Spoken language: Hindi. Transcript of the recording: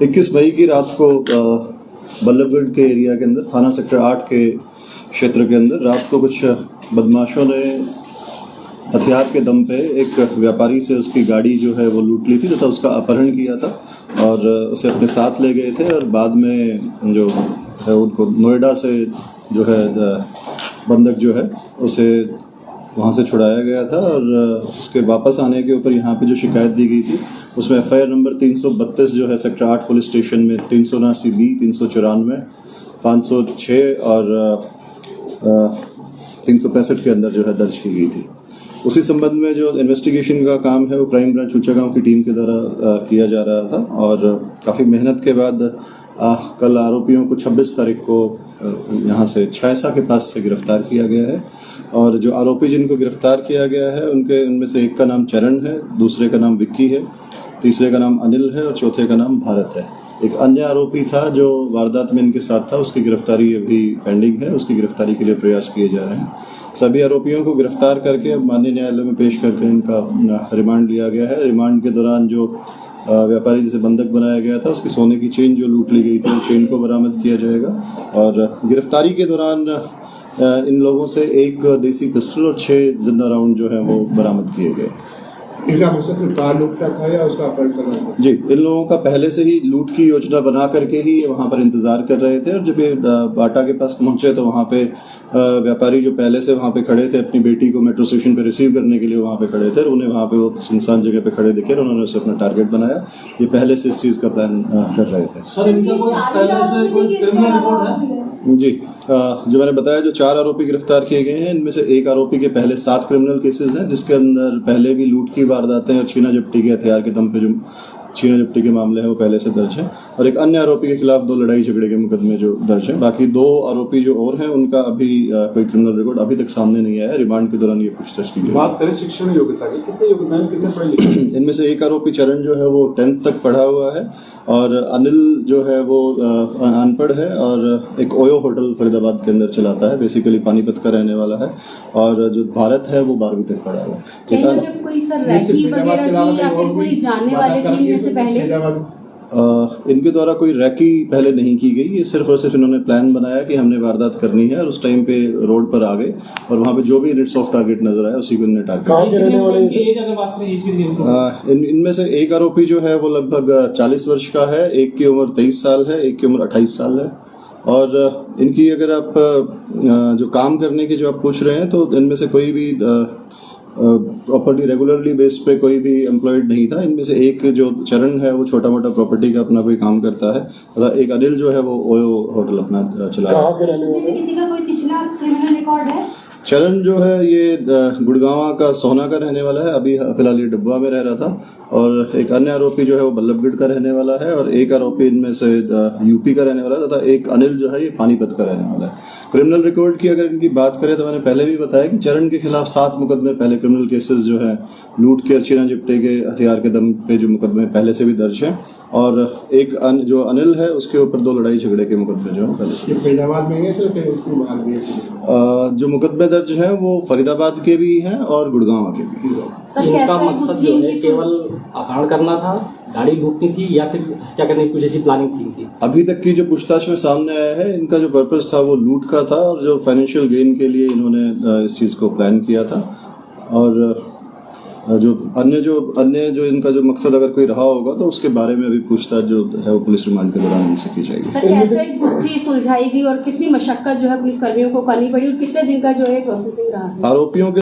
इक्कीस मई की रात को बल्लभगढ़ के एरिया के अंदर थाना सेक्टर 8 के क्षेत्र के अंदर रात को कुछ बदमाशों ने हथियार के दम पे एक व्यापारी से उसकी गाड़ी जो है वो लूट ली थी तथा उसका अपहरण किया था और उसे अपने साथ ले गए थे और बाद में जो है उनको नोएडा से जो है बंधक जो है उसे वहाँ से छुड़ाया गया था और उसके वापस आने के ऊपर यहाँ पे जो शिकायत दी गई थी उसमें एफआईआर नंबर 332 जो है सेक्टर 8 पुलिस स्टेशन में 379B 394 506 और 365 के अंदर जो है दर्ज की गई थी। उसी संबंध में जो इन्वेस्टिगेशन का काम है वो क्राइम ब्रांच ऊंचागांव की टीम के द्वारा किया जा रहा था और काफ़ी मेहनत के बाद कल आरोपियों को 26 तारीख को यहाँ से छायसा के पास से गिरफ्तार किया गया है और जो आरोपी जिनको गिरफ्तार किया गया है उनमें से एक का नाम चरण है, दूसरे का नाम विक्की है, तीसरे का नाम अनिल है और चौथे का नाम भारत है। एक अन्य आरोपी था जो वारदात में इनके साथ था, उसकी गिरफ्तारी अभी पेंडिंग है, उसकी गिरफ्तारी के लिए प्रयास किए जा रहे हैं। सभी आरोपियों को गिरफ्तार करके अब माननीय न्यायालय में पेश करके इनका रिमांड लिया गया है। रिमांड के दौरान जो व्यापारी जिसे बंधक बनाया गया था उसकी सोने की चेन जो लूट ली गई थी उस चेन को बरामद किया जाएगा और गिरफ्तारी के दौरान इन लोगों से एक देसी पिस्टल और 6 जिंदा राउंड जो है वो बरामद किए गए। इनका मकसद सिर्फ कार लूट का था या उसका अपहरण करना था? जी, इन लोगों का पहले से ही लूट की योजना बना करके ही वहां पर इंतजार कर रहे थे और जब ये बाटा के पास पहुंचे तो वहां पे व्यापारी जो पहले से वहां पे खड़े थे अपनी बेटी को मेट्रो स्टेशन पे रिसीव करने के लिए वहां पे खड़े थे और उन्हें वहां पे वो सुनसान जगह पे खड़े दिखे और उन्होंने उसे अपना टारगेट बनाया। ये पहले से इस चीज का प्लान कर रहे थे। सर, इनका पहले से कोई क्रिमिनल रिकॉर्ड है? जी, जो मैंने बताया जो 4 आरोपी गिरफ्तार किए गए हैं इनमें से एक आरोपी के पहले 7 क्रिमिनल केसेस हैं जिसके अंदर पहले भी लूट की वारदातें और छीना झपटी के हथियार के दम पे जो छीना झपटी के मामले हैं वो पहले से दर्ज हैं और एक अन्य आरोपी के खिलाफ 2 लड़ाई झगड़े के मुकदमे जो दर्ज हैं। बाकी 2 आरोपी जो और हैं उनका अभी कोई क्रिमिनल रिकॉर्ड अभी तक सामने नहीं आया है। रिमांड के दौरान ये पूछताछ की गई। बात करें शिक्षण योग्यता की, कितने योग्यता कितने पढ़े लिखे? इनमें से एक आरोपी चरण जो है वो 10th तक पढ़ा हुआ है और अनिल जो है वो अनपढ़ है और एक ओयो होटल फरीदाबाद के अंदर चलाता है, बेसिकली पानीपत का रहने वाला है और जो भारत है वो 12वीं तक पढ़ा हुआ है। कोई सर रैकी वगैरह की या फिर कोई जानने वाले थे इनमें से पहले? इनके द्वारा कोई रैकी पहले नहीं की गई, ये सिर्फ और सिर्फ इन्होंने प्लान बनाया कि हमने वारदात करनी है और उस टाइम पे रोड पर आ गए और वहां पे जो भी नेट सॉफ्ट टारगेट नजर आया उसी को इन्होंने टारगेट। इनमें से एक आरोपी जो है वो लगभग 40 वर्ष का है, एक की उम्र 23 साल है, एक की उम्र 28 साल है और इनकी अगर आप जो काम करने की जो आप पूछ रहे हैं तो इनमें से कोई भी प्रॉपर्टी रेगुलरली बेस पे कोई भी एम्प्लॉयड नहीं था। इनमें से एक जो चरण है वो छोटा मोटा प्रॉपर्टी का अपना कोई काम करता है तथा एक अनिल जो है वो ओयो होटल अपना चला रहा है। किसी का कोई पिछला क्रिमिनल रिकॉर्ड है? चरण जो है ये गुड़गांव का सोहना का रहने वाला है, अभी फिलहाल ये डब्बा में रह रहा था और एक अन्य आरोपी जो है वो बल्लभगढ़ का रहने वाला है और एक आरोपी इनमें से यूपी का रहने वाला है तथा एक अनिल जो है ये पानीपत का रहने वाला है। क्रिमिनल रिकॉर्ड की अगर इनकी बात करें तो मैंने पहले भी बताया कि चरण के खिलाफ 7 मुकदमे पहले क्रिमिनल केसेस जो है लूट के छीना झपटे के हथियार के दम पे जो मुकदमे पहले से भी दर्ज हैं और एक जो अनिल है उसके ऊपर 2 लड़ाई झगड़े के मुकदमे जो है पहले से फरीदाबाद में जो मुकदमे दर्ज हैं वो फरीदाबाद के भी हैं और गुड़गांव के भी। इनका मकसद जो है केवल अपहरण करना था, गाड़ी लूटनी थी या फिर क्या करने की कुछ ऐसी प्लानिंग थी इनकी? अभी तक की जो पूछताछ में सामने आया है इनका जो पर्पस था वो लूट का था और जो फाइनेंशियल गेन के लिए इन्होंने इस चीज को प्लान किया था और जो अन्य जो इनका जो मकसद अगर कोई रहा होगा तो उसके बारे में अभी पूछताछ जो है वो पुलिस रिमांड के दौरान इनसे की जाएगी। सर, कैसे गुत्थी सुलझाई गई और कितनी मशक्कत जो है पुलिस कर्मियों को करनी पड़ी और कितने दिन का जो है प्रोसेसिंग रहा? आरोपियों के